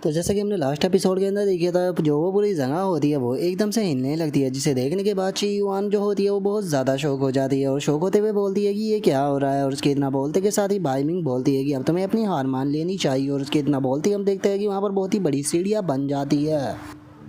तो जैसा कि हमने लास्ट एपिसोड के अंदर देखा था, जो वो पूरी जगह होती है वो एकदम से हिलने लगती है, जिसे देखने के बाद ची युआन जो होती है वो बहुत ज़्यादा शौक हो जाती है और शौक होते हुए बोलती है कि ये क्या हो रहा है। और उसके इतना बोलते के साथ ही बाइमिंग बोलती है कि अब तुम्हें अपनी हार मान लेनी चाहिए। और उसके इतना बोलते ही हम देखते हैं कि वहाँ पर बहुत ही बड़ी सीढ़ियाँ बन जाती है।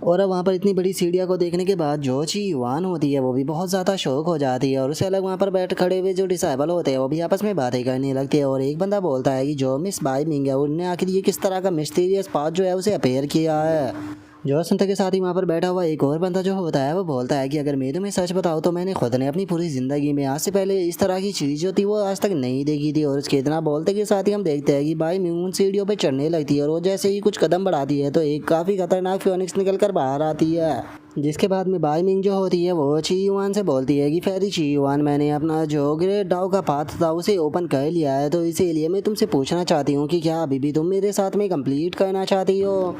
और अब वहाँ पर इतनी बड़ी सीढ़ियों को देखने के बाद जो ची युआन होती है वो भी बहुत ज़्यादा शौक हो जाती है। और उससे अलग वहाँ पर बैठ खड़े हुए जो डिसाइबल होते हैं वो भी आपस में बातें करने लगते हैं। और एक बंदा बोलता है कि जो मिस बाई मिंग है उनने आखिर ये किस तरह का मिस्टीरियस पाथ जो है उसे अपेयर किया है। जो सुनते के साथ ही वहाँ पर बैठा हुआ एक और बंदा जो होता है वो बोलता है कि अगर मैं तुम्हें सच बताऊँ तो मैंने खुद ने अपनी पूरी ज़िंदगी में आज से पहले इस तरह की चीज़ जो थी वो आज तक नहीं देखी थी। और उसके इतना बोलते के साथ ही हम देखते हैं कि बाई मिंग उन सीढ़ियों पर चढ़ने लगती है और वो जैसे ही कुछ कदम बढ़ाती है तो एक काफ़ी खतरनाक फियोनिक्स निकल कर बाहर आती है। जिसके बाद में बाई मिंग जो होती है वो ची युआन से बोलती है कि फेरी ची युआन, मैंने अपना जो ग्रेट डाउ का पाथ था उसे ओपन कर लिया है, तो इसीलिए मैं तुमसे पूछना चाहती हूँ कि क्या अभी भी तुम मेरे साथ में कंप्लीट करना चाहती हो।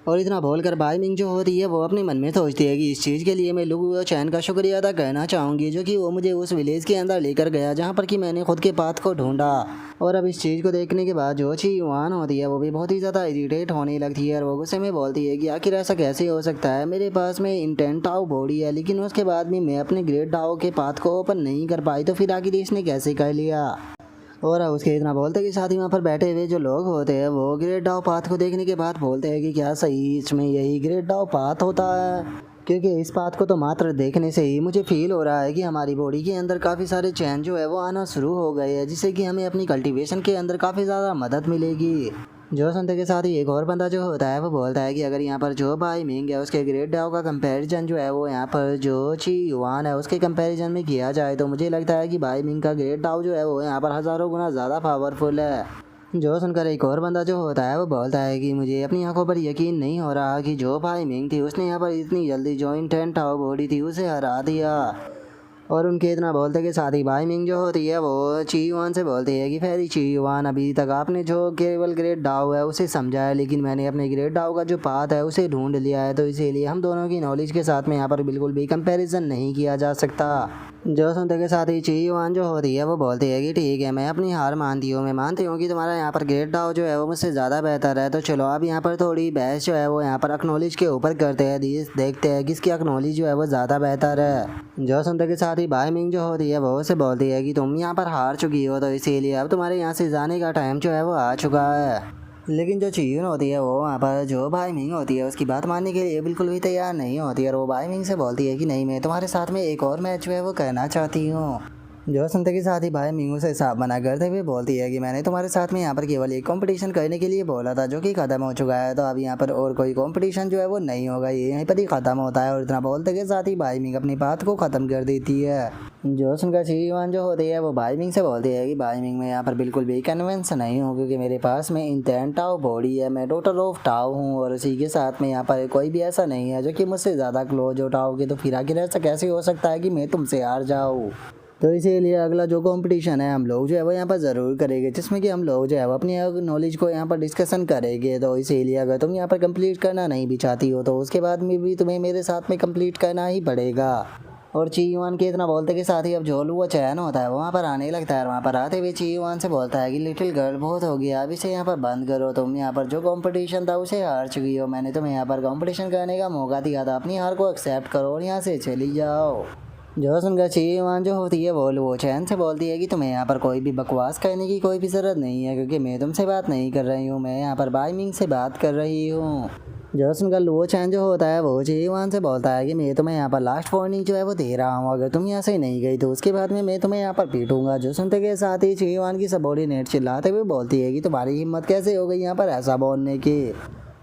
और इतना बोलकर बाई मिंग जो होती है वो अपने मन में सोचती है कि इस चीज़ के लिए मैं लू चैन का शुक्रिया अदा करना चाहूँगी, जो कि वो मुझे उस विलेज के अंदर लेकर गया जहाँ पर कि मैंने खुद के पाथ को ढूंढा। और अब इस चीज़ को देखने के बाद जो ची युआन होती है वो भी बहुत ही ज़्यादा इरिटेट होने लगती है और वो गुस्से में बोलती है कि आखिर ऐसा कैसे हो सकता है, मेरे पास में इंटेंट डाउ बॉडी है लेकिन उसके बाद भी मैं अपने ग्रेट डाउ के पाथ को ओपन नहीं कर पाई, तो फिर आखिर इसने कैसे कर लिया। और उसके इतना बोलते कि साथ ही वहाँ पर बैठे हुए जो लोग होते हैं वो ग्रेट डाउ पाथ को देखने के बाद बोलते हैं कि क्या सही इसमें यही ग्रेट डाउ पाथ होता है, क्योंकि इस पाथ को तो मात्र देखने से ही मुझे फील हो रहा है कि हमारी बॉडी के अंदर काफ़ी सारे चेंज जो है वो आना शुरू हो गए हैं, जिससे कि हमें अपनी कल्टीवेशन के अंदर काफ़ी ज़्यादा मदद मिलेगी। जो सुनते के साथ ही एक और बंदा जो होता है वो बोलता है कि अगर यहाँ पर जो बाई मिंग है उसके ग्रेट डाउ का कंपैरिजन जो है वो यहाँ पर जो ची युआन है उसके कंपैरिजन में किया जाए तो मुझे लगता है कि बाई मिंग का ग्रेट डाउ जो है वो यहाँ पर हज़ारों गुना ज़्यादा पावरफुल है। जो सुनकर एक और बंदा जो होता है वो बोलता है कि मुझे अपनी आंखों पर यकीन नहीं हो रहा कि जो बाई मिंग थी उसने यहाँ पर इतनी जल्दी जो इंटेंट डाउ बॉडी थी उसे हरा दिया। और उनके इतना बोलते के साथ ही बाई मिंग जो होती है वो ची युआन से बोलती है कि फेरी ची युआन, अभी तक आपने जो केवल ग्रेट डाउ है उसे समझा है लेकिन मैंने अपने ग्रेट डाउ का जो पाथ है उसे ढूंढ लिया है, तो इसीलिए हम दोनों की नॉलेज के साथ में यहाँ पर बिल्कुल भी कंपैरिजन नहीं किया जा सकता। जो सुनते के साथ ही ची युआन जो होती है वो बोलती है कि ठीक है, मैं अपनी हार मानती हूँ, मैं मानती हूँ कि तुम्हारा यहाँ पर ग्रेट डाउ जो है वो मुझसे ज़्यादा बेहतर है, तो चलो अब यहाँ पर थोड़ी बहस जो है वो यहाँ पर एक्नॉलेज के ऊपर करते हैं, देखते हैं किसकी एक्नॉलेज जो है वो ज़्यादा बेहतर है। जो सुनते के साथ ही बाई मिंग जो होती है वो उसे बोलती है कि तुम यहाँ पर हार चुकी हो, तो इसीलिए अब तुम्हारे यहाँ से जाने का टाइम जो है वो आ चुका है। लेकिन जो चीयून होती है वो वहाँ पर जो बाई मिंग होती है उसकी बात मानने के लिए बिल्कुल भी तैयार नहीं होती है और वो बाई मिंग से बोलती है कि नहीं, मैं तुम्हारे साथ में एक और मैच जो है वो करना चाहती हूँ। जो सुनते के साथ ही भाई मिंगू से साफ मना करते हुए बोलती है कि मैंने तुम्हारे साथ में यहाँ पर केवल एक कंपटीशन करने के लिए बोला था जो कि ख़त्म हो चुका है, तो अब यहाँ पर और कोई कंपटीशन जो है वो नहीं होगा, ये यहीं पर ही ख़त्म होता है। और इतना बोलते के साथ ही भाई मिंग अपनी बात को ख़त्म कर देती है। जो सुनकर शीवान जो होती है वो भाई मिंग से बोलती है कि भाई मिंग मैं यहाँ पर बिल्कुल भी कन्विंस नहीं हूँ, क्योंकि मेरे पास में इंटेंट टाओ बॉडी है, मैं डॉटर ऑफ टाओ हूँ और उसी के साथ में यहाँ पर कोई भी ऐसा नहीं है जो कि मुझसे ज़्यादा क्लोज हो टाओ के, तो फिर आखिर ऐसा कैसे हो सकता है कि मैं तुमसे हार जाऊँ। तो इसीलिए अगला जो कंपटीशन है हम लोग जो है वो यहाँ पर ज़रूर करेंगे, जिसमें कि हम लोग जो है वो अपनी नॉलेज को यहाँ पर डिस्कशन करेंगे। तो इसीलिए अगर तुम यहाँ पर कंप्लीट करना नहीं भी चाहती हो तो उसके बाद में भी तुम्हें मेरे साथ में कंप्लीट करना ही पड़ेगा। और ची युआन के इतना बोलते के साथ ही अब जो वो चैन होता है वो वहाँ पर आने लगता है और वहाँ पर आते हुए ची युआन से बोलता है कि लिटिल गर्ल बहुत हो गया, अब इसे यहाँ पर बंद करो, तुम यहाँ पर जो कंपटीशन था उसे हार चुकी हो, मैंने तुम्हें यहाँ पर कंपटीशन करने का मौका दिया था, अपनी हार को एक्सेप्ट करो और यहाँ से चली जाओ। जो सुनकर ची युआन जो होती है वो चैन से बोलती है कि तुम्हें यहाँ पर कोई भी बकवास करने की कोई भी ज़रूरत नहीं है, क्योंकि मैं तुमसे बात नहीं कर रही हूँ, मैं यहाँ पर बाई मिंग से बात कर रही हूँ। जो सुनकर लुओ चैन जो होता है वो ची युआन से बोलता है कि मैं तुम्हें यहाँ पर लास्ट वार्निंग जो है वो दे रहा हूँ, अगर तुम यहाँ से नहीं गई तो उसके बाद में मैं तुम्हें यहाँ पर पीटूंगा। जो सुनते के साथ ही ची युआन की सबॉर्डिनेट चिल्लाते हुए बोलती है कि तुम्हारी हिम्मत कैसे हो गई यहाँ पर ऐसा बोलने की।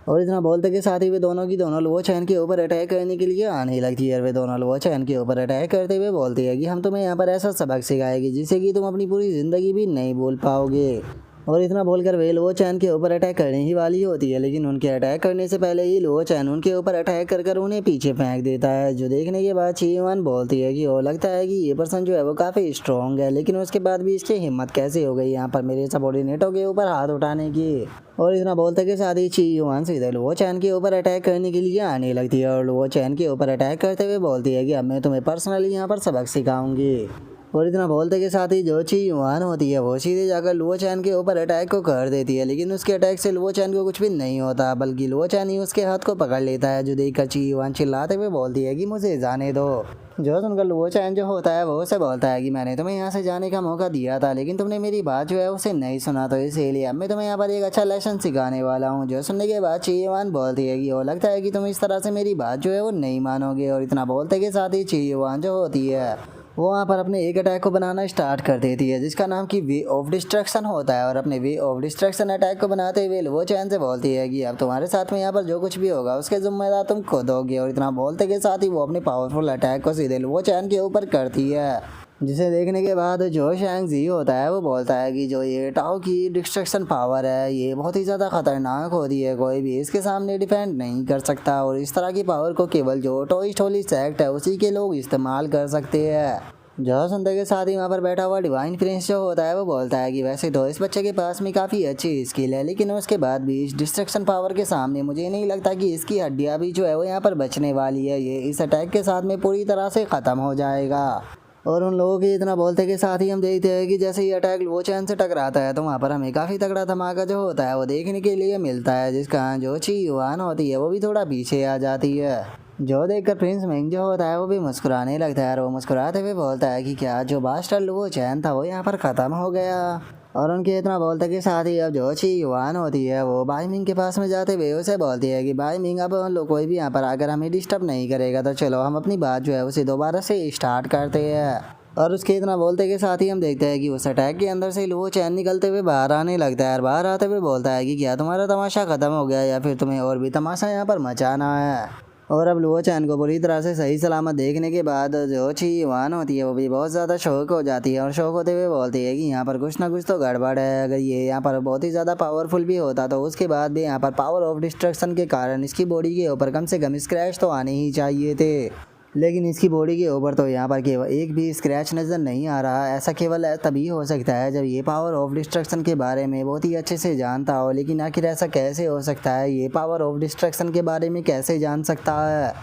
और इतना बोलते के साथ ही वे दोनों की दोनों लुओ चैन के ऊपर अटैक करने के लिए आने लगती है। वे दोनों लुओ चैन के ऊपर अटैक करते हुए बोलती है कि हम तुम्हें यहाँ पर ऐसा सबक सिखाएगी जिससे कि तुम अपनी पूरी ज़िंदगी भी नहीं भूल पाओगे। और इतना बोलकर वे लुओ चैन के ऊपर अटैक करने ही वाली होती है, लेकिन उनके अटैक करने से पहले ही लुओ चैन उनके ऊपर अटैक कर उन्हें पीछे फेंक देता है। जो देखने के बाद ची युआन बोलती है कि वो लगता है कि ये पर्सन जो है वो काफ़ी स्ट्रॉन्ग है, लेकिन उसके बाद भी इसकी हिम्मत कैसे हो गई यहाँ पर मेरे सबॉर्डिनेटों के ऊपर हाथ उठाने की। और इतना बोलते के साथ ही ची युआन सीधे लुओ चैन के ऊपर अटैक करने के लिए आने लगती है और लुओ चैन के ऊपर अटैक करते हुए बोलती है कि अब मैं तुम्हें पर्सनली यहाँ पर सबक सिखाऊंगी। और इतना बोलते के साथ ही जो ची युआन होती है वो सीधे जाकर लुओ चैन के ऊपर अटैक को कर देती है, लेकिन उसके अटैक से लुओ चैन को कुछ भी नहीं होता, बल्कि लुओ चैन ही उसके हाथ को पकड़ लेता है, जो देखकर ची युआन चिल्लाते हुए बोलती है कि मुझे जाने दो। जो सुनकर लुओ चैन जो होता है वो उसे बोलता है कि मैंने तुम्हें यहाँ से जाने का मौका दिया था, लेकिन तुमने मेरी बात जो है उसे नहीं सुना, तो इसीलिए अब मैं तुम्हें यहाँ पर एक अच्छा लेसन सिखाने वाला हूँ। जो सुनने के बाद ची युआन बोलती है कि वो लगता है कि तुम इस तरह से मेरी बात जो है वो नहीं मानोगे। और इतना बोलते के साथ ही ची युआन जो होती है वो वहाँ पर अपने एक अटैक को बनाना स्टार्ट कर देती है, जिसका नाम कि वे ऑफ डिस्ट्रक्शन होता है। और अपने वे ऑफ डिस्ट्रक्शन अटैक को बनाते हुए वो चैन से बोलती है कि अब तुम्हारे साथ में यहाँ पर जो कुछ भी होगा उसके जिम्मेदार तुम खुद होगे। और इतना बोलते के साथ ही वो अपने पावरफुल अटैक को सीधे वो चैन के ऊपर करती है, जिसे देखने के बाद जो शैंग जी होता है वो बोलता है कि जो ये टाओ की डिस्ट्रक्शन पावर है ये बहुत ही ज़्यादा ख़तरनाक होती है, कोई भी इसके सामने डिफेंड नहीं कर सकता, और इस तरह की पावर को केवल जो टोई स्टोली सेक्ट है उसी के लोग इस्तेमाल कर सकते हैं। जो सुनते के साथ ही वहाँ पर बैठा हुआ डिवाइन प्रिंस जो होता है वो बोलता है कि वैसे तो इस बच्चे के पास में काफ़ी अच्छी स्किल है, लेकिन उसके बाद भी इस डिस्ट्रक्शन पावर के सामने मुझे नहीं लगता कि इसकी हड्डियाँ भी जो है वो यहाँ पर बचने वाली है, ये इस अटैक के साथ में पूरी तरह से ख़त्म हो जाएगा। और उन लोगों के इतना बोलते के साथ ही हम देखते हैं कि जैसे ही अटैक वो चैन से टकराता है तो वहाँ पर हमें काफ़ी तगड़ा धमाका जो होता है वो देखने के लिए मिलता है, जिसका जो ची युआन होती है वो भी थोड़ा पीछे आ जाती है। जो देखकर प्रिंस मिंग जो होता है वो भी मुस्कुराने लगता है, और वो मुस्कुराते हुए बोलता है कि क्या जो बास्टर्ड वो चैन था वो यहाँ पर ख़त्म हो गया। और उनके इतना बोलते के साथ ही अब जो ची युआन होती है वो बाई मिंग के पास में जाते हुए उसे बोलती है कि बाई मिंग अब हम लोग कोई भी यहाँ पर आकर हमें डिस्टर्ब नहीं करेगा, तो चलो हम अपनी बात जो है उसे दोबारा से स्टार्ट करते हैं। और उसके इतना बोलते के साथ ही हम देखते हैं कि उस अटैक के अंदर से लुओ चैन निकलते हुए बाहर आने लगता है, और बाहर आते हुए बोलता है कि क्या तुम्हारा तमाशा ख़त्म हो गया या फिर तुम्हें और भी तमाशा यहाँ पर मचाना है। और अब लुओ चैन को पूरी तरह से सही सलामत देखने के बाद जो ची युआन होती है वो भी बहुत ज़्यादा शौक हो जाती है, और शौक होते हुए बोलती है कि यहाँ पर कुछ ना कुछ तो गड़बड़ है, अगर ये यहाँ पर बहुत ही ज़्यादा पावरफुल भी होता तो उसके बाद भी यहाँ पर पावर ऑफ डिस्ट्रक्शन के कारण इसकी बॉडी के ऊपर कम से कम स्क्रैच तो आने ही चाहिए थे, लेकिन इसकी बॉडी के ऊपर तो यहाँ पर केवल एक भी स्क्रैच नज़र नहीं आ रहा। ऐसा केवल तभी हो सकता है जब ये पावर ऑफ डिस्ट्रक्शन के बारे में बहुत ही अच्छे से जानता हो, लेकिन आखिर ऐसा कैसे हो सकता है, ये पावर ऑफ डिस्ट्रक्शन के बारे में कैसे जान सकता है।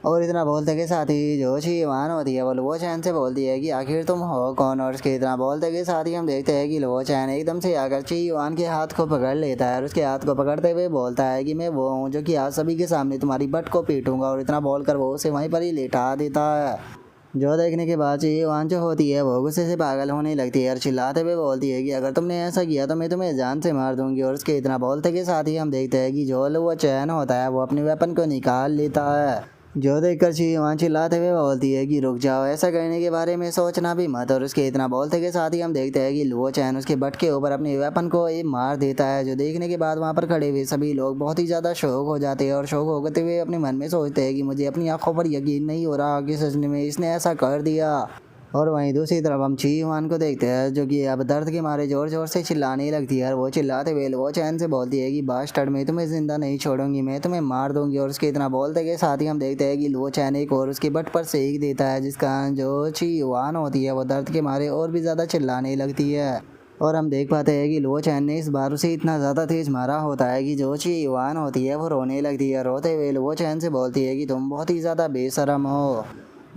और इतना बोलते के साथ ही जो ची युआन होती है वो लुओ चैन से बोलती है कि आखिर तुम हो कौन। और उसके इतना बोलते के साथ ही हम देखते हैं कि लुओ चैन एकदम से आकर ची युआन के हाथ को पकड़ लेता है, और उसके हाथ को पकड़ते हुए बोलता है कि मैं वो हूँ जो कि आज सभी के सामने तुम्हारी बट को पीटूंगा। और इतना बोलकर वो उसे वहीं पर ही लेटा देता है। जो देखने के बाद ची युआन जो होती है वो गुस्से से पागल होने लगती है और चिल्लाते हुए बोलती है कि अगर तुमने ऐसा किया तो मैं तुम्हें जान से मार दूंगी। और उसके इतना बोलते के साथ ही हम देखते हैं कि जो लुओ चैन होता है वो अपने वेपन को निकाल लेता है। जो देखकर ची युआन चिल्लाते हुए बोलती है कि रुक जाओ, ऐसा करने के बारे में सोचना भी मत। और उसके इतना बोलते के साथ ही हम देखते हैं कि लुओ चैन उसके बट के ऊपर अपने वेपन को ये मार देता है, जो देखने के बाद वहाँ पर खड़े हुए सभी लोग बहुत ही ज़्यादा शौक हो जाते हैं, और शौक होते हुए अपने मन में सोचते हैं कि मुझे अपनी आंखों पर यकीन नहीं हो रहा कि सच में इसने ऐसा कर दिया। और वहीं दूसरी तरफ हम ची युआन को देखते हैं जो कि अब दर्द के मारे ज़ोर ज़ोर से चिल्लाने लगती है, और वो चिल्लाते हुए लुओ चैन से बोलती है कि बास्टर्ड मैं तुम्हें ज़िंदा नहीं छोड़ूंगी, मैं तुम्हें मार दूंगी। और उसके इतना बोलते के साथ ही हम देखते हैं कि लुओ चैन एक और उसके बट पर सेक देता है, जिसका जो ची युआन होती है वो दर्द के मारे और भी ज़्यादा चिल्लाने लगती है। और हम देख पाते हैं कि लुओ चैन ने इस बार उसे इतना ज़्यादा तेज़ मारा होता है कि जो ची युआन होती है वो रोने लगती है। रोते हुए लुओ चैन से बोलती है कि तुम बहुत ही ज़्यादा बेशरम हो।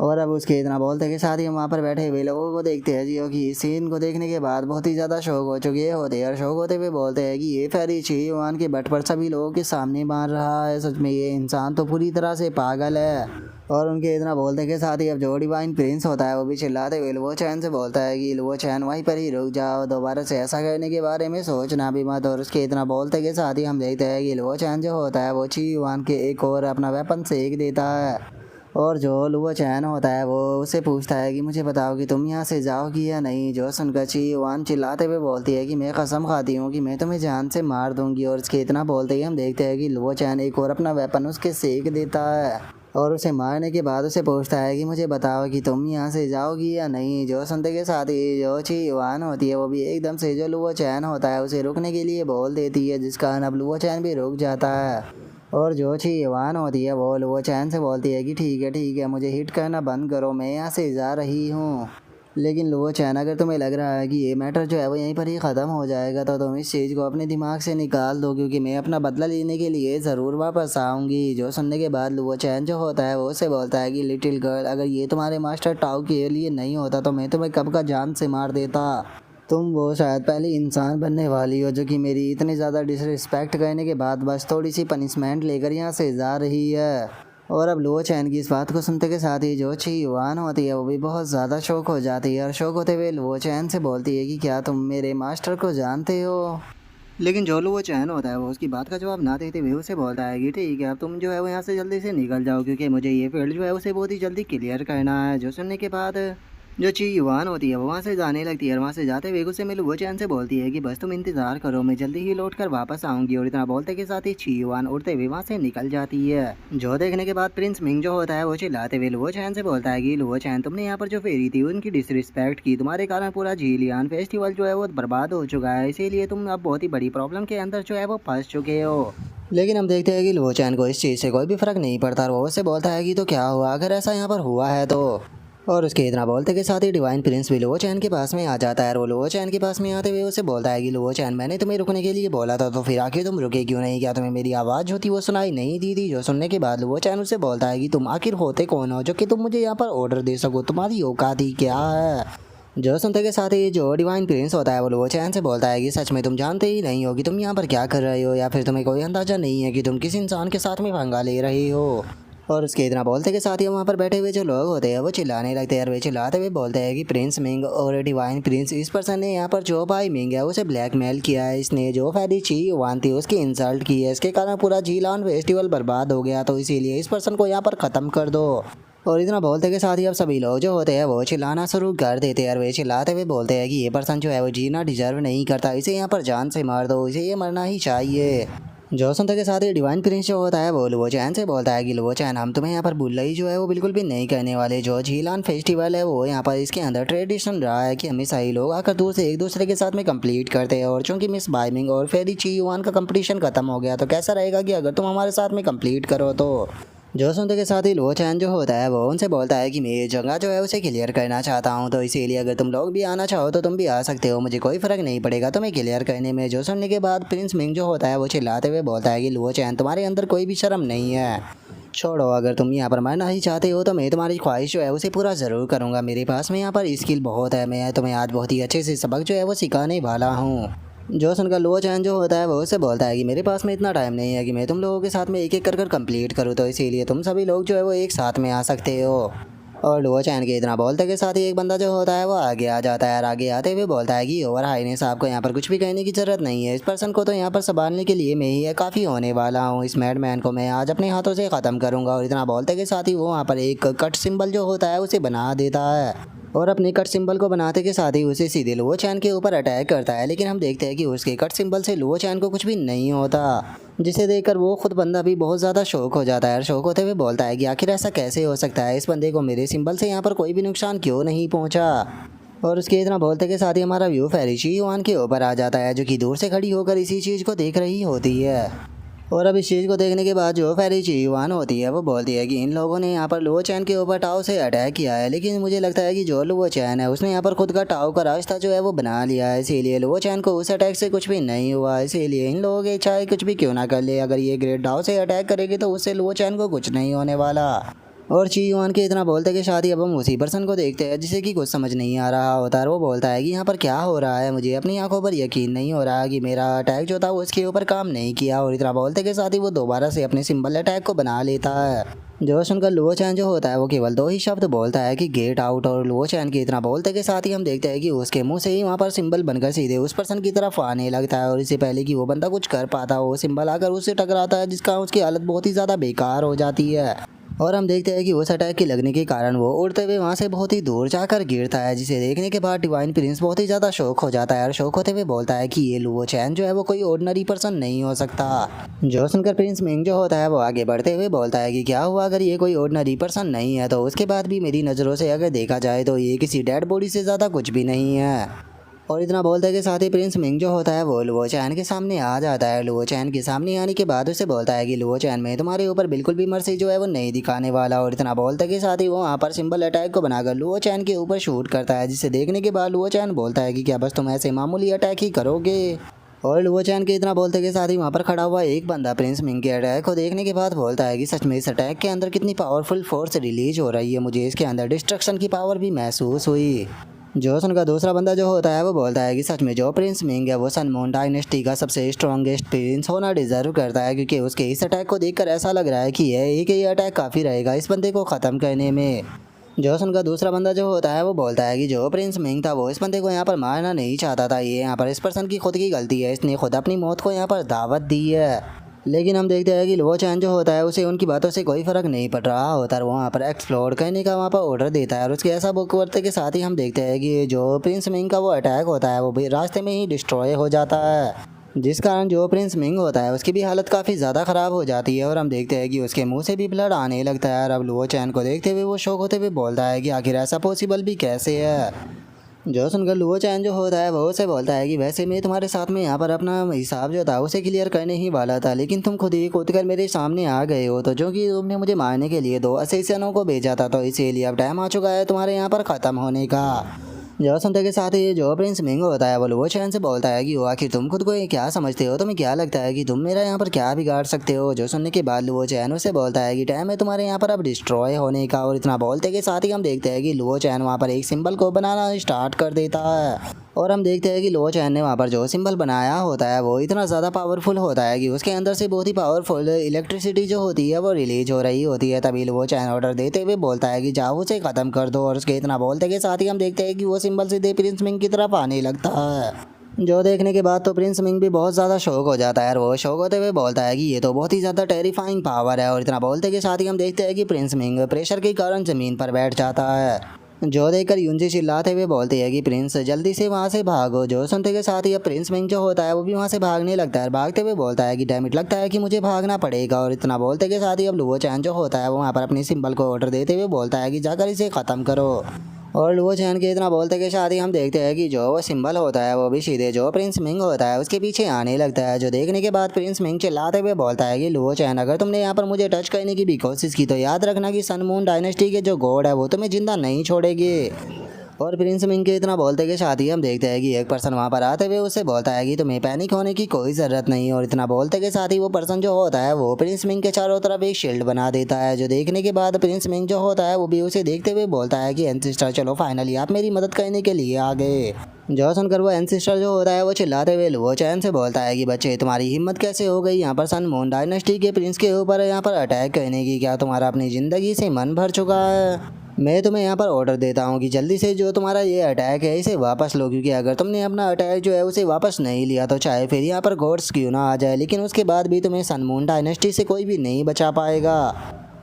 और अब उसके इतना बोलते के साथ ही हम वहाँ पर बैठे हुए लोगों को देखते हैं जो कि इस सीन को देखने के बाद बहुत ही ज़्यादा शौक हो चुके होते हैं, और शौक होते हुए बोलते हैं कि ये फेरी ची युआन के बट पर सभी लोगों के सामने मार रहा है, सच में ये इंसान तो पूरी तरह से पागल है। और उनके इतना बोलते के साथ ही अब जो डिवाइन प्रिंस होता है वो भी चिल्लाते हुए लुओ चैन से बोलता है कि लुओ चैन वहीं पर ही रुक जाओ, दोबारा से ऐसा करने के बारे में सोचना भी मत। और उसके इतना बोलते के साथ ही हम देखते हैं कि लुओ चैन जो होता है वो ची युआन के एक और अपना वेपन सेक देता है। और जो लुओ चैन होता है वो उससे पूछता है कि मुझे बताओ कि तुम यहाँ से जाओगी या नहीं। जो सुनकर ची युआन चिल्लाते हुए बोलती है कि मैं कसम खाती हूँ कि मैं तुम्हें जान से मार दूंगी। और इसके इतना बोलते ही हम देखते हैं कि लुओ चैन एक और अपना वेपन उसके सेक देता है, और उसे मारने के बाद उसे पूछता है कि मुझे बताओ कि तुम यहाँ से जाओगी या नहीं। जो सुनते के साथ ही जो ची युआन होती है वो भी एकदम से जो लुओ चैन होता है उसे रुकने के लिए बोल देती है, जिस कारण अब लुओ चैन भी रुक जाता है। और जो ची युआन होती है वो चैन से बोलती है कि ठीक है मुझे हिट करना बंद करो, मैं यहाँ से जा रही हूँ। लेकिन लो चैन, अगर तुम्हें लग रहा है कि ये मैटर जो है वो यहीं पर ही ख़त्म हो जाएगा तो तुम इस चीज़ को अपने दिमाग से निकाल दो, क्योंकि मैं अपना बदला लेने के लिए ज़रूर वापस आऊँगी। जो सुनने के बाद लो चैन जो होता है वो उसे बोलता है कि लिटिल गर्ल, अगर ये तुम्हारे मास्टर टाओ के लिए नहीं होता तो मैं तुम्हें कब का जान से मार देता। तुम वो शायद पहले इंसान बनने वाली हो जो कि मेरी इतनी ज़्यादा डिसरिस्पेक्ट करने के बाद बस थोड़ी सी पनिशमेंट लेकर यहाँ से जा रही है। और अब लो चैन की इस बात को सुनते के साथ ही जो ची युआन होती है वो भी बहुत ज़्यादा शौक हो जाती है, और शौक होते हुए लो चैन से बोलती है कि क्या तुम मेरे मास्टर को जानते हो। लेकिन जो लो चैन होता है वो उसकी बात का जवाब ना देते हुए उसे बोलता है कि ठीक है, अब तुम जो है वो यहाँ से जल्दी से निकल जाओ, क्योंकि मुझे ये फील्ड जो है उसे बहुत ही जल्दी क्लियर करना है। जो सुनने के बाद जो ची युआन होती है वो वहाँ से जाने लगती है, और वहाँ से जाते हुए गुस्से में वो चैन से बोलती है कि बस तुम इंतज़ार करो, मैं जल्दी ही लौट कर वापस आऊँगी। और इतना बोलते के साथ ही ची युआन उड़ते हुए वहाँ से निकल जाती है। जो देखने के बाद प्रिंस मिंग जो होता है वो चिल्लाते हुए लुओ चैन से बोलता है कि लुओ चैन, तुमने यहाँ पर जो फेरी थी उनकी डिसरिस्पेक्ट की, तुम्हारे कारण पूरा झीलियान फेस्टिवल जो है वो बर्बाद हो चुका है, इसीलिए तुम अब बहुत ही बड़ी प्रॉब्लम के अंदर जो है वो फंस चुके हो। लेकिन हम देखते हैं कि लुओ चैन को इस चीज़ से कोई भी फ़र्क नहीं पड़ता, और वो उससे बोलता है कि तो क्या हुआ अगर ऐसा यहाँ पर हुआ है तो। और उसके इतना बोलते के साथ ही डिवाइन प्रिंस भी लुओ चैन के पास में आ जाता है, और वो लुओ चैन के पास में आते हुए उसे बोलता है कि लुओ चैन, मैंने तुम्हें रुकने के लिए बोला था तो फिर आखिर तुम रुके क्यों नहीं, क्या तुम्हें मेरी आवाज़ जो थी वो सुनाई नहीं दी थी। जो सुनने के बाद लुओ चैन उसे बोलता है कि तुम आखिर होते कौन हो जो कि तुम मुझे यहाँ पर ऑर्डर दे सको, तुम्हारी औकात ही क्या है। जो सुनते के साथ ही जो डिवाइन प्रिंस होता है वो लुओ चैन से बोलता है कि सच में तुम जानते ही नहीं हो कि तुम यहाँ पर क्या कर रहे हो, या फिर तुम्हें कोई अंदाज़ा नहीं है कि तुम किस इंसान के साथ में पंगा ले रहे हो। और उसके इतना बोलते के साथ ही वहाँ पर बैठे हुए जो लोग होते हैं वो चिल्लाने लगते हैं, और वे चिल्लाते हुए बोलते हैं कि प्रिंस मिंग और डिवाइन प्रिंस, इस पर्सन ने यहाँ पर जो भाई मिंग है उसे ब्लैकमेल किया है, इसने जो फैरी ची युआन थी उसकी इंसल्ट की है, इसके कारण पूरा झीलान फेस्टिवल बर्बाद हो गया, तो इसीलिए इस पर्सन को यहाँ पर ख़त्म कर दो। और इतना बोलते के साथ ही अब सभी लोग जो होते हैं वो चिल्लाना शुरू कर देते हैं, और वे चिल्लाते हुए बोलते हैं कि ये पर्सन जो है वो जीना डिजर्व नहीं करता, इसे यहाँ पर जान से मार दो, इसे ये मरना ही चाहिए। जो सुनते के साथ ही डिवाइन प्रिंस जो होता है वो लुओ चैन से बोलता है कि लुओ चैन, हम तुम्हें यहाँ पर बुल्लई जो है वो बिल्कुल भी नहीं करने वाले। जो झीलान फेस्टिवल है वो यहाँ पर इसके अंदर ट्रेडिशन रहा है कि हमेशा ही लोग आकर दूर से एक दूसरे के साथ में कंप्लीट करते हैं, और चूंकि मिस बाइमिंग और फेरी ची युआन का कंपटीशन खत्म हो गया तो कैसा रहेगा कि अगर तुम हमारे साथ में कंप्लीट करो तो। जो सुनते के साथ ही लुओ चैन जो होता है वो उनसे बोलता है कि मैं ये जगह जो है उसे क्लियर करना चाहता हूँ, तो इसीलिए अगर तुम लोग भी आना चाहो तो तुम भी आ सकते हो, मुझे कोई फ़र्क नहीं पड़ेगा तुम्हें क्लियर करने में। जो सुनने के बाद प्रिंस मिंग जो होता है वो चिल्लाते हुए बोलता है कि लुओ चैन, तुम्हारे अंदर कोई भी शर्म नहीं है, छोड़ो, अगर तुम यहाँ पर मरना ही चाहते हो तो मैं तुम्हारी ख्वाहिश जो है उसे पूरा ज़रूर करूँगा। मेरे पास में यहाँ पर स्किल बहुत है, मैं तुम्हें आज बहुत ही अच्छे से सबक जो है वो सिखाने वाला हूँ। जो सुनकर लुओ चैन जो होता है वो उससे बोलता है कि मेरे पास में इतना टाइम नहीं है कि मैं तुम लोगों के साथ में एक एक कर कंप्लीट करूँ, तो इसीलिए तुम सभी लोग जो है वो एक साथ में आ सकते हो। और लुओ चैन के इतना बोलते के साथ ही एक बंदा जो होता है वो आगे आ जाता है, और आगे आते हुए बोलता है कि ओवर हाईनेस, आपको यहाँ पर कुछ भी कहने की ज़रूरत नहीं है, इस पर्सन को तो यहाँ पर संभालने के लिए मैं ही काफ़ी होने वाला हूँ, इस मैडमैन को मैं आज अपने हाथों से ख़त्म करूँगा। और इतना बोलते के साथ ही वो वहाँ पर एक कट सिंबल जो होता है उसे बना देता है, और अपने कट सिंबल को बनाते के साथ ही उसे सीधे लुओ चैन के ऊपर अटैक करता है। लेकिन हम देखते हैं कि उसके कट सिंबल से लुओ चैन को कुछ भी नहीं होता, जिसे देखकर वो खुद बंदा भी बहुत ज़्यादा शौक हो जाता है, और शौक होते हुए बोलता है कि आखिर ऐसा कैसे हो सकता है, इस बंदे को मेरे सिंबल से यहाँ पर कोई भी नुकसान क्यों नहीं पहुँचा। और उसके इतना बोलते के साथ ही हमारा व्यू फेरी ची युआन के ऊपर आ जाता है, जो कि दूर से खड़ी होकर इसी चीज़ को देख रही होती है। और अब इस चीज़ को देखने के बाद जो फेरी ची युआन होती है वो बोलती है कि इन लोगों ने यहाँ पर लुओ चैन के ऊपर टाओ से अटैक किया है, लेकिन मुझे लगता है कि जो लुओ चैन है उसने यहाँ पर खुद का टाओ का रास्ता जो है वो बना लिया है, इसीलिए लुओ चैन को उस अटैक से कुछ भी नहीं हुआ। इसीलिए इन लोगों की चाहे कुछ भी क्यों ना कर ले, अगर ये ग्रेट टाओ से अटैक करेगी तो उससे लुओ चैन को कुछ नहीं होने वाला। और ची युआन के इतना बोलते के साथ ही अब हम उसी पर्सन को देखते हैं जिसे कि कुछ समझ नहीं आ रहा होता है, वो बोलता है कि यहाँ पर क्या हो रहा है, मुझे अपनी आंखों पर यकीन नहीं हो रहा कि मेरा अटैक जो था वो उसके ऊपर काम नहीं किया। और इतना बोलते के साथ ही वो दोबारा से अपने सिंबल अटैक को बना लेता है। जो सुनकर लुओ चैन जो होता है वो केवल दो ही शब्द बोलता है कि गेट आउट, और लुओ चैन के इतना बोलते के साथ ही हम देखते हैं कि उसके मुंह से ही वहाँ पर सिंबल बनकर सीधे उस पर्सन की तरफ आने लगता है, और इससे पहले कि वो बंदा कुछ कर पाता वो सिंबल आकर उससे टकराता है, जिसका उसकी हालत बहुत ही ज़्यादा बेकार हो जाती है। और हम देखते हैं कि उस अटैक के लगने के कारण वो उड़ते हुए वहाँ से बहुत ही दूर जाकर गिरता है, जिसे देखने के बाद डिवाइन प्रिंस बहुत ही ज़्यादा शौक हो जाता है, और शौक होते हुए बोलता है कि ये लुओ चैन जो है वो कोई ऑर्डिनरी पर्सन नहीं हो सकता। जो सुनकर प्रिंस मिंग जो होता है वो आगे बढ़ते हुए बोलता है कि क्या हुआ अगर ये कोई ऑर्डिनरी पर्सन नहीं है, तो उसके बाद भी मेरी नज़रों से अगर देखा जाए तो ये किसी डेड बॉडी से ज़्यादा कुछ भी नहीं है। और इतना बोलते के साथ ही प्रिंस मिंग जो होता है वो लुओ चैन के सामने आ जाता है। लुओ चैन के सामने आने के बाद उसे बोलता है कि लुओ चैन में तुम्हारे ऊपर बिल्कुल भी मर्सी जो है वो नहीं दिखाने वाला। और इतना बोलते के साथ ही वो वहाँ पर सिंपल अटैक को बनाकर लुओ चैन के ऊपर शूट करता है, जिसे देखने के बाद लुओ चैन बोलता है कि क्या बस तुम ऐसे मामूली अटैक ही करोगे। और लुओ चैन के इतना बोलते के साथ ही वहाँ पर खड़ा हुआ एक बंदा प्रिंस मिंग के अटैक को देखने के बाद बोलता है कि सच में इस अटैक के अंदर कितनी पावरफुल फोर्स रिलीज हो रही है, मुझे इसके अंदर डिस्ट्रक्शन की पावर भी महसूस हुई। जोसन का दूसरा बंदा जो होता है वो बोलता है कि सच में जो प्रिंस मिंग है वो सन मून डायनेस्टी का सबसे स्ट्रॉन्गेस्ट प्रिंस होना डिजर्व करता है, क्योंकि उसके इस अटैक को देखकर ऐसा लग रहा है कि यह एक ही अटैक काफ़ी रहेगा इस बंदे को ख़त्म करने में। जोसन का दूसरा बंदा जो होता है वो बोलता है कि जो प्रिंस मिंग था वो इस बंदे को यहाँ पर मारना नहीं चाहता था, ये यहाँ पर इस पर्सन की खुद की गलती है, इसने खुद अपनी मौत को यहाँ पर दावत दी है। लेकिन हम देखते हैं कि लुओ चैन जो होता है उसे उनकी बातों से कोई फ़र्क नहीं पड़ रहा होता है, वो वहाँ पर एक्सप्लोर करने का वहाँ पर ऑर्डर देता है। और उसके ऐसा बुक करते के साथ ही हम देखते हैं कि जो प्रिंस मिंग का वो अटैक होता है वो भी रास्ते में ही डिस्ट्रॉय हो जाता है, जिस कारण जो प्रिंस मिंग होता है उसकी भी हालत काफ़ी ज़्यादा ख़राब हो जाती है। और हम देखते हैं कि उसके मुंह से भी ब्लड आने लगता है। और अब लुओ चैन को देखते हुए वो शौक होते हुए बोलता है कि आखिर ऐसा पॉसिबल भी कैसे है। जो सुनकर लुओ चैन जो होता है वो उसे बोलता है कि वैसे मैं तुम्हारे साथ में यहाँ पर अपना हिसाब जो था उसे क्लियर करने ही वाला था, लेकिन तुम खुद ही कूद कर मेरे सामने आ गए हो, तो जो कि तुमने मुझे मारने के लिए 2 असैसिनों को भेजा था, तो इसीलिए अब टाइम आ चुका है तुम्हारे यहाँ पर ख़त्म होने का। जो सुनते के साथ ही जो प्रिंस मिंग होता है वो लुओ चैन से बोलता है कि वो आखिर तुम खुद को ये क्या समझते हो, तुम्हें क्या लगता है कि तुम मेरा यहाँ पर क्या बिगाड़ सकते हो। जो सुनने के बाद लुओ चैन उसे बोलता है कि टाइम है तुम्हारे यहाँ पर अब डिस्ट्रॉय होने का। और इतना बोलते के साथ ही हम देखते हैं कि लुओ चैन वहाँ पर एक सिंबल को बनाना स्टार्ट कर देता है। और हम देखते हैं कि लुओ चैन ने वहाँ पर जो सिंबल बनाया होता है वो इतना ज़्यादा पावरफुल होता है कि उसके अंदर से बहुत ही पावरफुल इलेक्ट्रिसिटी जो होती है वो रिलीज हो रही होती है। तभी लुओ चैन ऑर्डर देते हुए बोलता है कि जाओ उसे ख़त्म कर दो। और उसके इतना बोलते के साथ ही हम देखते हैं कि वो सिंबल सीधे प्रिंस मिंग की तरफ आने लगता है, जो देखने के बाद तो प्रिंस मिंग भी बहुत ज़्यादा शौक हो जाता है। और वो शौक होते हुए बोलता है कि ये तो बहुत ही ज़्यादा टेरिफाइंग पावर है। और इतना बोलते के साथ ही हम देखते हैं कि प्रिंस मिंग प्रेशर के कारण ज़मीन पर बैठ जाता है, जो देखकर यूंजी चिल्लाते हुए बोलती है कि प्रिंस जल्दी से वहाँ से भागो। जो सुनते के साथ ही अब प्रिंस मिंग जो होता है वो भी वहाँ से भागने लगता है। भागते हुए बोलता है कि डैमिट लगता है कि मुझे भागना पड़ेगा। और इतना बोलते के साथ ही अब लुओ चैन जो होता है वो वहाँ पर अपनी सिंबल को ऑर्डर देते हुए बोलता है कि जाकर इसे ख़त्म करो। और लुओ चैन के इतना बोलते के साथ ही हम देखते हैं कि जो वो सिंबल होता है वो भी सीधे जो प्रिंस मिंग होता है उसके पीछे आने लगता है, जो देखने के बाद प्रिंस मिंग चिल्लाते हुए बोलता है कि लुओ चैन अगर तुमने यहाँ पर मुझे टच करने की भी कोशिश की तो याद रखना कि सन मून डायनेस्टी के जो गॉड है वो तुम्हें जिंदा नहीं छोड़ेगी। और प्रिंस मिंग के इतना बोलते के साथ ही हम देखते हैं कि एक पर्सन वहाँ पर आते हुए उससे बोलता है कि तुम्हें पैनिक होने की कोई ज़रूरत नहीं। और इतना बोलते के साथ ही वो पर्सन जो होता है वो प्रिंस मिंग के चारों तरफ एक शील्ड बना देता है, जो देखने के बाद प्रिंस मिंग जो होता है वो भी उसे देखते हुए बोलता है कि एंसेस्टर चलो फाइनली आप मेरी मदद करने के लिए आ गए। जो सुनकर वो एंसेस्टर जो होता है वो चिल्लाते हुए लुओ चैन से बोलता है कि बच्चे तुम्हारी हिम्मत कैसे हो गई यहाँ पर सन मून डायनेस्टी के प्रिंस के ऊपर यहाँ पर अटैक करने की, क्या तुम्हारा अपनी ज़िंदगी से मन भर चुका है। मैं तुम्हें यहाँ पर ऑर्डर देता हूँ कि जल्दी से जो तुम्हारा ये अटैक है इसे वापस लो, क्योंकि अगर तुमने अपना अटैक जो है उसे वापस नहीं लिया तो चाहे फिर यहाँ पर गॉड्स क्यों ना आ जाए, लेकिन उसके बाद भी तुम्हें सन मून डायनेस्टी से कोई भी नहीं बचा पाएगा।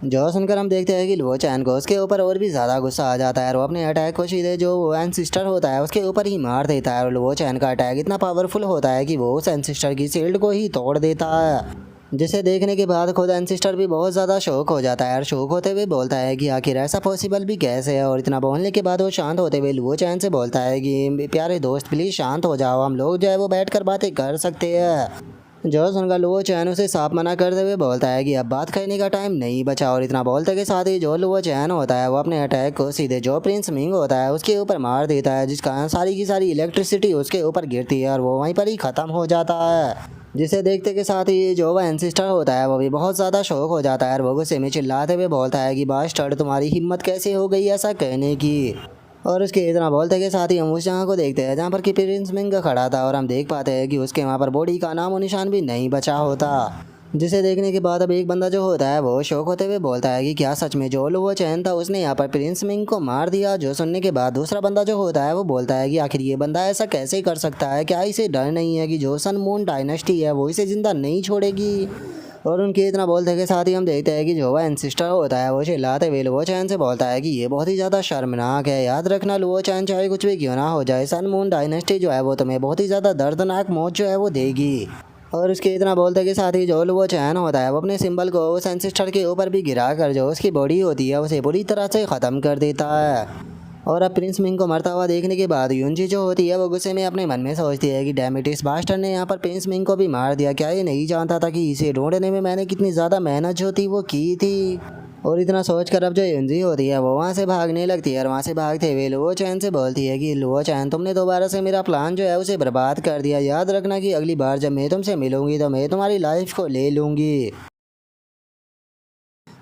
जो सुनकर हम देखते हैं कि लुओ चैन को उसके ऊपर और भी ज़्यादा गुस्सा आ जाता है और वो अपने अटैक को सीधे जो वो एंसेस्टर होता है उसके ऊपर ही मार देता है। और लुओ चैन का अटैक इतना पावरफुल होता है कि वो उस एंसेस्टर की शील्ड को ही तोड़ देता है, जिसे देखने के बाद खुद एंसेस्टर भी बहुत ज़्यादा शौक हो जाता है और शौक होते हुए बोलता है कि आखिर ऐसा पॉसिबल भी कैसे है। और इतना बोलने के बाद वो शांत होते हुए लुओ चैन से बोलता है कि प्यारे दोस्त प्लीज़ शांत हो जाओ, हम लोग जो है वो बैठकर बातें कर सकते हैं। जो सुनकर लुओ चैन उसे साफ मना करते हुए बोलता है कि अब बात करने का टाइम नहीं बचा। और इतना बोलते के साथ ही जो लुओ चैन होता है वो अपने अटैक को सीधे जो प्रिंस मिंग होता है उसके ऊपर मार देता है, जिस कारण सारी की सारी इलेक्ट्रिसिटी उसके ऊपर गिरती है और वो वहीं पर ही ख़त्म हो जाता है, जिसे देखते के साथ ही जो वह एंसेस्टर होता है वो भी बहुत ज़्यादा शौक हो जाता है और वो गुस्से में चिल्लाते हुए बोलता है कि बास्टर्ड तुम्हारी हिम्मत कैसे हो गई ऐसा कहने की। और उसके इतना बोलते के साथ ही हम उस जगह को देखते हैं जहाँ पर कि प्रिंस मिंग खड़ा था और हम देख पाते हैं कि उसके वहाँ पर बॉडी का नामो निशान भी नहीं बचा होता, जिसे देखने के बाद अब एक बंदा जो होता है वो शौक होते हुए बोलता है कि क्या सच में जो लुओ चैन था उसने यहाँ पर प्रिंस मिंग को मार दिया। जो सुनने के बाद दूसरा बंदा जो होता है वो बोलता है कि आखिर ये बंदा ऐसा कैसे कर सकता है, क्या इसे डर नहीं है कि जो सन मून डायनेस्टी है वो इसे ज़िंदा नहीं छोड़ेगी। और उनके इतना बोलते के साथ ही हम देखते हैं कि जो वह एंसेस्टर होता है वो चिल्लाते हुए लुओ चैन से बोलता है कि ये बहुत ही ज़्यादा शर्मनाक है, याद रखना लुओ चैन चाहे कुछ भी क्यों ना हो जाए सन मून डायनेस्टी जो है वो तुम्हें बहुत ही ज़्यादा दर्दनाक मौत जो है वो देगी। और उसके इतना बोलते के साथ ही जो लुओ चैन होता है वो अपने सिंबल को उस एंसेस्टर के ऊपर भी गिरा कर जो उसकी बॉडी होती है उसे बुरी तरह से ख़त्म कर देता है। और अब प्रिंस मिंग को मरता हुआ देखने के बाद यूनजी जो होती है वो गुस्से में अपने मन में सोचती है कि डैम इट, इस बास्टर ने यहाँ पर प्रिंस मिंग को भी मार दिया। क्या ये नहीं जानता था कि इसे ढूंढने में मैंने कितनी ज़्यादा मेहनत जो थी वो की थी। और इतना सोच कर अब जो यूनजी होती है वो वहाँ से भागने लगती है। और वहाँ से भागते हुए लुओ चैन से बोलती है कि लुओ चैन, तुमने दोबारा से मेरा प्लान जो है उसे बर्बाद कर दिया। याद रखना कि अगली बार जब मैं तुमसे मिलूंगी तो मैं तुम्हारी लाइफ को ले लूँगी।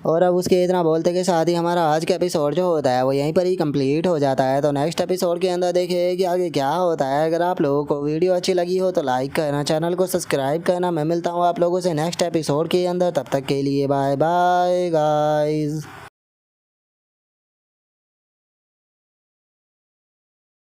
और अब उसके इतना बोलते के साथ ही हमारा आज का एपिसोड जो होता है वो यहीं पर ही कंप्लीट हो जाता है। तो नेक्स्ट एपिसोड के अंदर देखिए कि आगे क्या होता है। अगर आप लोगों को वीडियो अच्छी लगी हो तो लाइक करना, चैनल को सब्सक्राइब करना। मैं मिलता हूँ आप लोगों से नेक्स्ट एपिसोड के अंदर, तब तक के लिए बाय बाय गाइस।